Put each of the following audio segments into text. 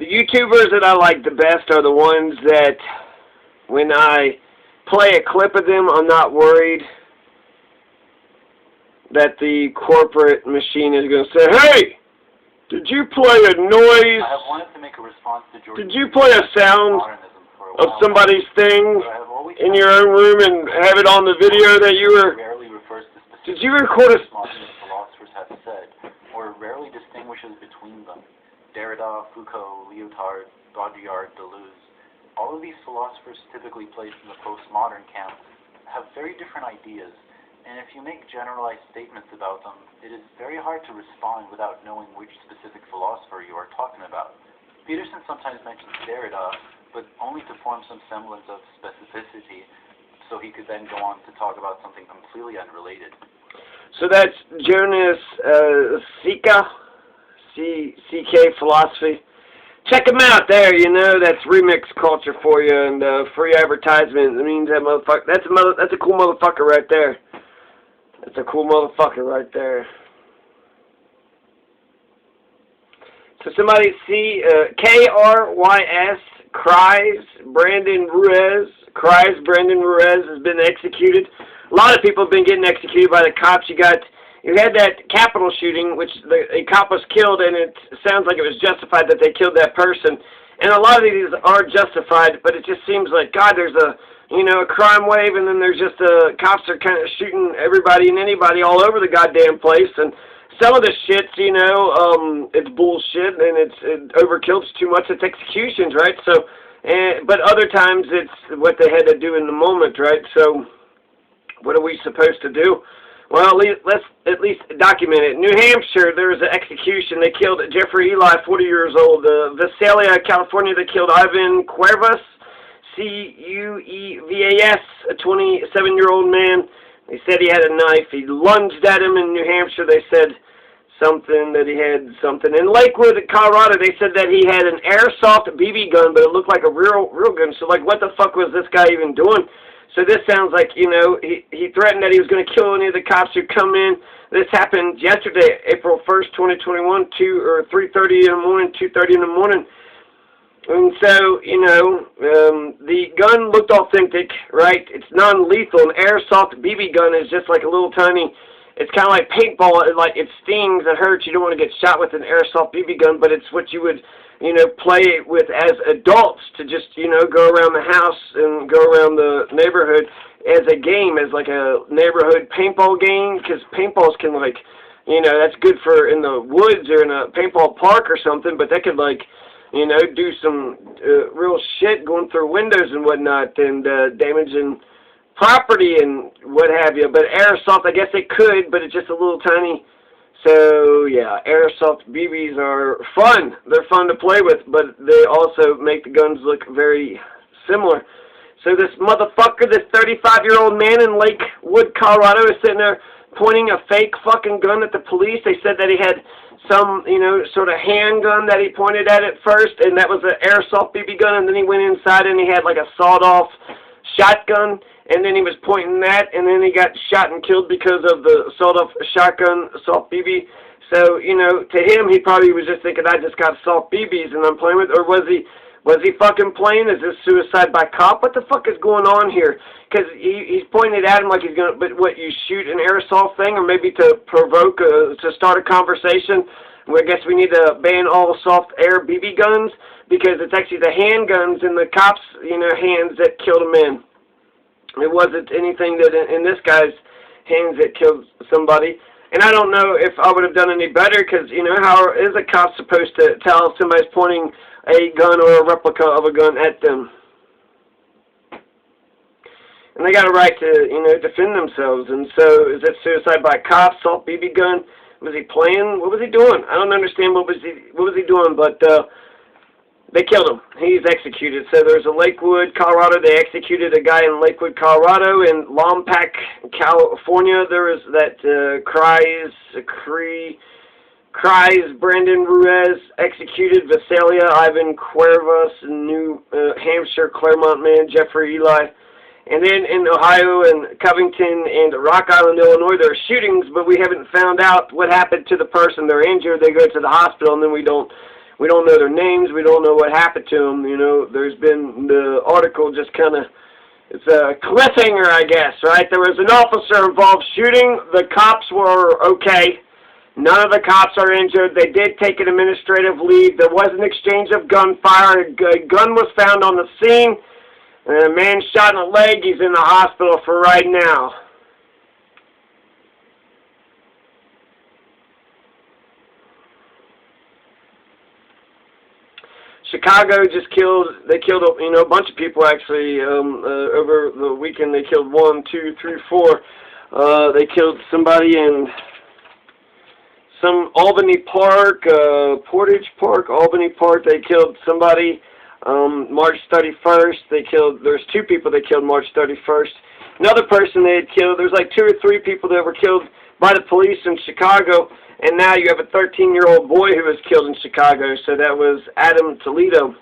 The YouTubers that I like the best are the ones that when I play a clip of them, I'm not worried that the corporate machine is going to say, "Hey, did you play a noise? I have wanted to make a response to George. Did you play a sound of somebody's thing in your own room and have it on the video that you were? Did you record a?" Philosophers have said, or rarely distinguishes between them. Derrida, Foucault, Lyotard, Baudrillard, Deleuze. All of these philosophers, typically placed in the postmodern camp, have very different ideas. And if you make generalized statements about them, it is very hard to respond without knowing which specific philosopher you are talking about. Peterson sometimes mentions Derrida, but only to form some semblance of specificity, so he could then go on to talk about something completely unrelated. So that's Jonas Sika, CK Philosophy. Check him out there, you know, that's remix culture for you, and free advertisement. It means that motherfucker, that's a cool motherfucker right there. That's a cool motherfucker right there. So somebody see KRYS, Kreis Brandon Ruiz. Kreis Brandon Ruiz has been executed. A lot of people have been getting executed by the cops. You had that Capitol shooting, which a cop was killed, and it sounds like it was justified that they killed that person. And a lot of these are justified, but it just seems like, God, there's a crime wave, and then there's just cops are kind of shooting everybody and anybody all over the goddamn place. And some of this shit, it's bullshit, and it's overkill. It's too much. It's executions, right? So, but other times it's what they had to do in the moment, right? So, what are we supposed to do? Well, let's at least document it. New Hampshire, there was an execution. They killed Jeffrey Eli, 40 years old. Visalia, California, they killed Ivan Cuevas, Cuevas, a 27-year-old man. They said he had a knife. He lunged at him in New Hampshire. They said that he had something. In Lakewood, Colorado, they said that he had an airsoft BB gun, but it looked like a real gun. So, like, what the fuck was this guy even doing? So this sounds like, he threatened that he was going to kill any of the cops who come in. This happened yesterday, April 1st, 2021, 3:30 in the morning, 2:30 in the morning. And so, the gun looked authentic, right? It's non-lethal. An airsoft BB gun is just like a little tiny, it's kind of like paintball. It stings, it hurts. You don't want to get shot with an airsoft BB gun, but it's what you would play with as adults to just, go around the house and go around the neighborhood as a game, as like a neighborhood paintball game, because paintballs can, that's good for in the woods or in a paintball park or something, but that could, do some real shit going through windows and whatnot and damaging property and what have you. But airsoft, I guess they could, but it's just a little tiny. So, yeah, airsoft BBs are fun. They're fun to play with, but they also make the guns look very similar. So this motherfucker, this 35-year-old man in Lakewood, Colorado, is sitting there pointing a fake fucking gun at the police. They said that he had some, sort of handgun that he pointed at first, and that was an airsoft BB gun, and then he went inside and he had like a sawed-off shotgun, and then he was pointing that, and then he got shot and killed because of the sawed-off shotgun, soft BB. So, to him, he probably was just thinking, I just got soft BBs and I'm playing with, or was he fucking playing? Is this suicide by cop? What the fuck is going on here? Because he's pointing at him like he's going to, but what, you shoot an airsoft thing, or maybe to provoke, to start a conversation? I guess we need to ban all soft air BB guns, because it's actually the handguns in the cops, hands that killed a man. It wasn't anything that in this guy's hands that killed somebody. And I don't know if I would have done any better, because, how is a cop supposed to tell if somebody's pointing a gun or a replica of a gun at them? And they got a right to, defend themselves. And so, is it suicide by cop, assault BB gun? Was he playing? What was he doing? I don't understand what was he doing, but they killed him. He's executed. So there's a Lakewood, Colorado. They executed a guy in Lakewood, Colorado. In Lompoc, California, there was that Kreis Brandon Ruiz executed. Visalia, Ivan Cuevas, New Hampshire, Claremont man, Jeffrey Eli. And then in Ohio and Covington and Rock Island, Illinois, there are shootings, but we haven't found out what happened to the person. They're injured. They go to the hospital, and then we don't We don't know their names. We don't know what happened to them. You know, there's been the article just kind of, it's a cliffhanger, I guess, right? There was an officer involved shooting. The cops were okay. None of the cops are injured. They did take an administrative leave. There was an exchange of gunfire. A gun was found on the scene. And a man shot in the leg. He's in the hospital for right now. Chicago just killed, they killed, you know, a bunch of people actually, over the weekend. They killed 1, 2, 3, 4. They killed somebody in some Albany Park, Portage Park, Albany Park. They killed somebody, March 31st. They killed, there's 2 people they killed March 31st. Another person they had killed, there's like 2 or 3 people that were killed by the police in Chicago. And now you have a 13-year-old boy who was killed in Chicago. So that was Adam Toledo.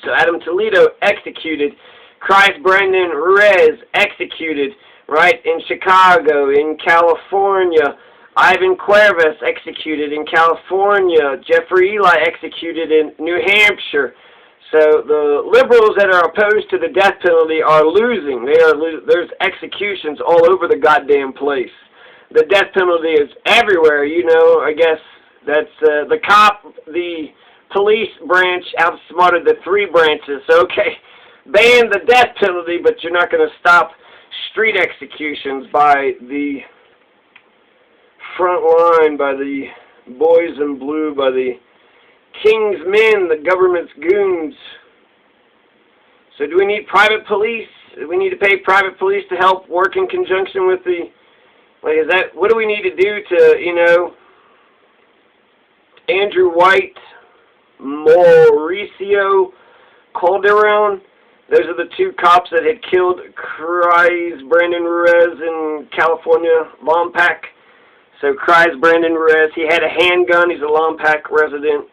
So Adam Toledo executed. Christ Brandon Ruiz executed, right, in Chicago, in California. Ivan Cuervas executed in California. Jeffrey Ely executed in New Hampshire. So the liberals that are opposed to the death penalty are losing. There's executions all over the goddamn place. The death penalty is everywhere, you know. I guess that's the police branch outsmarted the 3 branches. Okay, ban the death penalty, but you're not going to stop street executions by the front line, by the boys in blue, by the king's men, the government's goons. So do we need private police? Do we need to pay private police to help work in conjunction with the... Like, is that, what do we need to do to, you know, Andrew White, Mauricio Calderon, those are the 2 cops that had killed Christ Brandon Ruiz in California, Lompoc. So Christ Brandon Ruiz, he had a handgun, he's a Lompoc resident.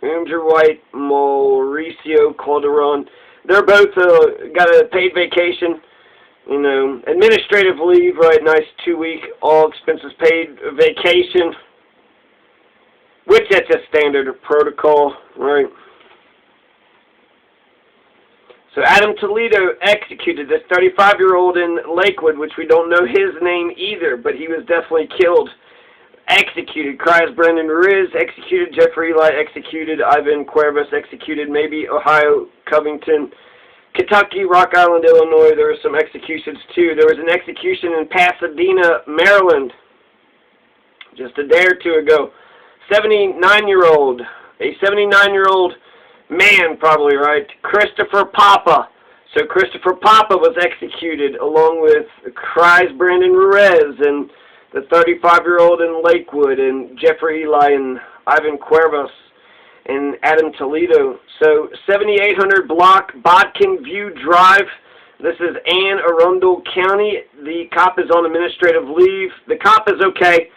Andrew White, Mauricio Calderon, they're both got a paid vacation. You know, administrative leave, right, nice 2-week, all expenses paid vacation, which that's a standard protocol, right? So Adam Toledo executed this 35-year-old in Lakewood, which we don't know his name either, but he was definitely killed, executed. Christ Brandon Ruiz executed, Jeffrey Ely executed, Ivan Cuervas executed, maybe Ohio, Covington, Kentucky, Rock Island, Illinois. There were some executions too. There was an execution in Pasadena, Maryland, just a day or 2 ago. A 79-year-old man, probably, right? Christopher Papa. So Christopher Papa was executed along with Christ Brandon Ruiz and the 35-year-old in Lakewood and Jeffrey Ely and Ivan Cuervas and Adam Toledo. So 7800 block, Bodkin View Drive. This is Anne Arundel County. The cop is on administrative leave. The cop is okay.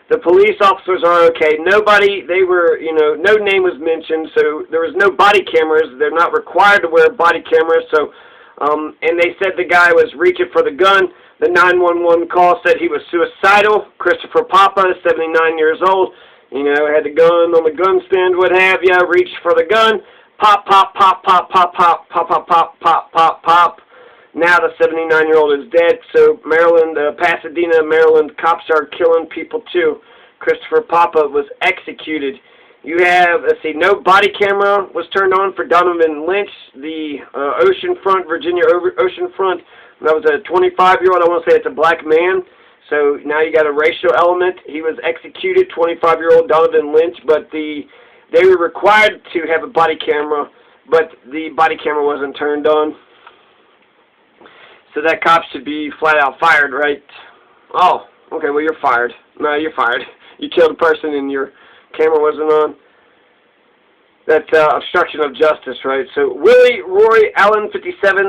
The police officers are okay. Nobody, they were, you know, no name was mentioned, so there was no body cameras. They're not required to wear body cameras, so, and they said the guy was reaching for the gun. The 911 call said he was suicidal. Christopher Papa, 79 years old. You know, had the gun on the gun stand, what have you, reached for the gun, pop, pop, pop, pop, pop, pop, pop, pop, pop, pop, pop, pop. Now the 79-year-old is dead. So Maryland, Pasadena, Maryland, cops are killing people too. Christopher Papa was executed. You have, let's see, no body camera was turned on for Donovan Lynch, the Oceanfront, Virginia Oceanfront. That was a 25-year-old, I want to say it's a black man. So now you got a racial element. He was executed, 25-year-old Donovan Lynch, but they were required to have a body camera, but the body camera wasn't turned on. So that cop should be flat out fired, right? Oh, okay, well you're fired. No, you're fired. You killed a person and your camera wasn't on. That's obstruction of justice, right? So Willie Roy Allen, 57,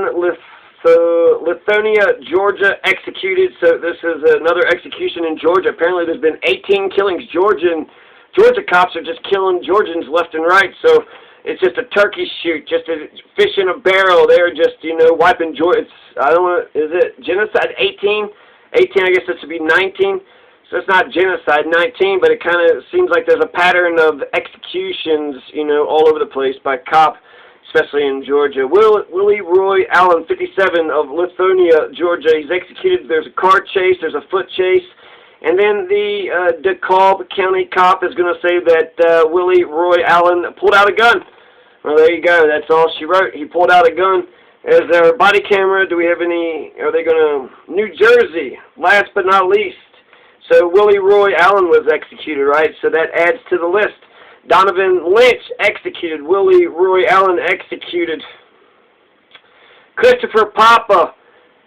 Lithonia, Georgia, executed. So this is another execution in Georgia. Apparently there's been 18 killings. Georgia cops are just killing Georgians left and right. So it's just a turkey shoot, just a fish in a barrel. They're just, you know, wiping Georgia. I don't know, is it genocide? 18? 18, I guess this would be 19. So it's not genocide, 19, but it kind of seems like there's a pattern of executions, you know, all over the place by cop, especially in Georgia. Willie Roy Allen, 57, of Lithonia, Georgia. He's executed. There's a car chase. There's a foot chase. And then the DeKalb County cop is going to say that Willie Roy Allen pulled out a gun. Well, there you go. That's all she wrote. He pulled out a gun. Is there a body camera? Do we have any? Are they going to? New Jersey, last but not least. So Willie Roy Allen was executed, right? So that adds to the list. Donovan Lynch executed. Willie Roy Allen executed. Christopher Papa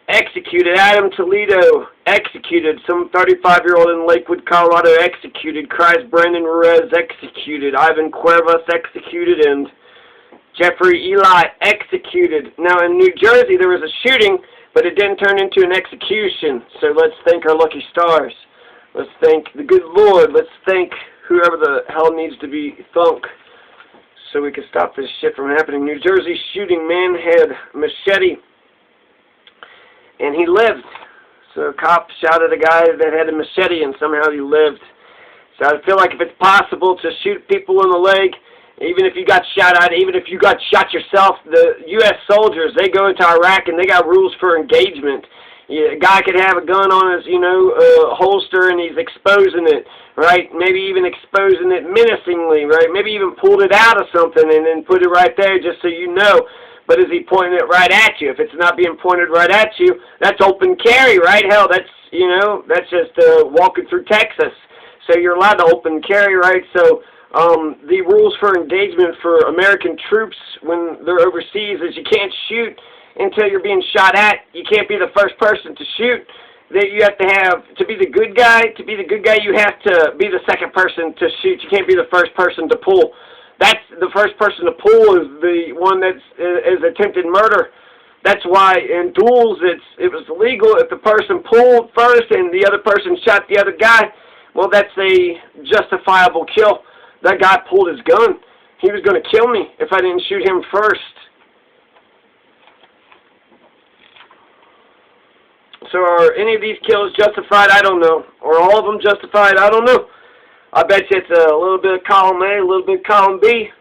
executed. Adam Toledo executed. Some 35-year-old in Lakewood, Colorado executed. Christ Brandon Ruiz executed. Ivan Cuevas executed. And Jeffrey Eli executed. Now in New Jersey there was a shooting, but it didn't turn into an execution. So let's thank our lucky stars. Let's thank the good Lord. Let's thank whoever the hell needs to be thunk so we can stop this shit from happening. New Jersey shooting, man had machete, and he lived. So a cop shot at a guy that had a machete, and somehow he lived. So I feel like if it's possible to shoot people in the leg, even if you got shot at, even if you got shot yourself, the U.S. soldiers, they go into Iraq and they got rules for engagement. Yeah, a guy could have a gun on his, holster, and he's exposing it, right? Maybe even exposing it menacingly, right? Maybe even pulled it out of something and then put it right there just so you know. But is he pointing it right at you? If it's not being pointed right at you, that's open carry, right? Hell, that's just walking through Texas. So you're allowed to open carry, right? So the rules for engagement for American troops when they're overseas is you can't shoot until you're being shot at. You can't be the first person to shoot. That you have to be the good guy. To be the good guy, you have to be the second person to shoot. You can't be the first person to pull. That's the first person to pull is the one that's is attempted murder. That's why in duels it was illegal if the person pulled first and the other person shot the other guy. Well, that's a justifiable kill. That guy pulled his gun. He was going to kill me if I didn't shoot him first. So are any of these kills justified? I don't know. Or all of them justified? I don't know. I bet you it's a little bit of column A, a little bit of column B.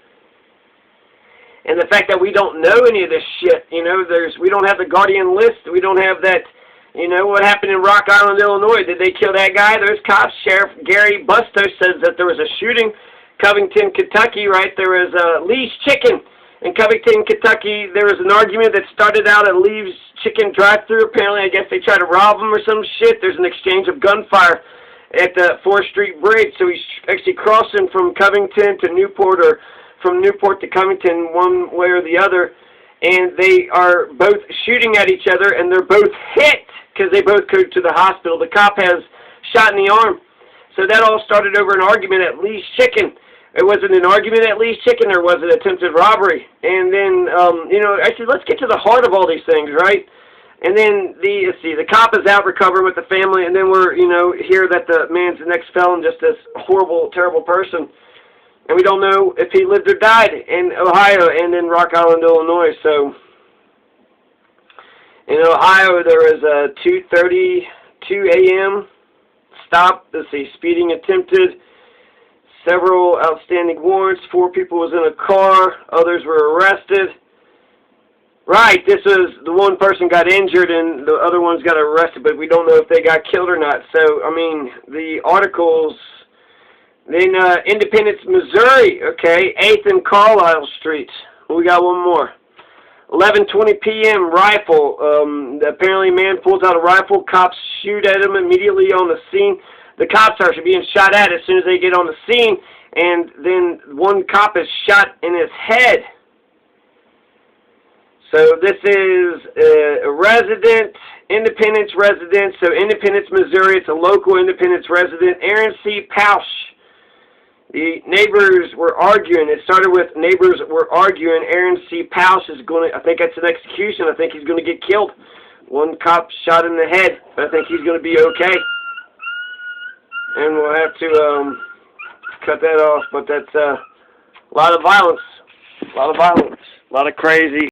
And the fact that we don't know any of this shit, we don't have the Guardian list. We don't have that, what happened in Rock Island, Illinois. Did they kill that guy? There's cops. Sheriff Gary Bustos says that there was a shooting. Covington, Kentucky, right? There was Lee's Chicken. In Covington, Kentucky, there was an argument that started out at Lee's Chicken drive-thru. Apparently, I guess they tried to rob him or some shit. There's an exchange of gunfire at the 4th Street Bridge. So he's actually crossing from Covington to Newport or from Newport to Covington one way or the other. And they are both shooting at each other, and they're both hit because they both go to the hospital. The cop has shot in the arm. So that all started over an argument at Lee's Chicken. It wasn't an argument at Lee's Chicken, or was it attempted robbery? And then, actually, let's get to the heart of all these things, right? And then, the cop is out recovering with the family, and then we're, hear that the man's the next felon, just this horrible, terrible person. And we don't know if he lived or died in Ohio and in Rock Island, Illinois. So, in Ohio, there was a 2:32 a.m. stop. Speeding attempted. Several outstanding warrants. 4 people was in a car. Others were arrested. Right, this is the one person got injured and the other ones got arrested, but we don't know if they got killed or not. So, the articles in Independence, Missouri, okay, 8th and Carlisle Street. We got one more. 11:20 p.m. rifle. Apparently, a man pulls out a rifle. Cops shoot at him immediately on the scene. The cops are being shot at as soon as they get on the scene, and then one cop is shot in his head. So this is a resident, Independence resident, so Independence, Missouri. It's a local Independence resident, Aaron C. Pausch. The neighbors were arguing. It started with neighbors were arguing. Aaron C. Pausch is going to, I think that's an execution. I think he's going to get killed. One cop shot in the head, but I think he's going to be okay. And we'll have to cut that off, but that's a lot of violence, a lot of crazy.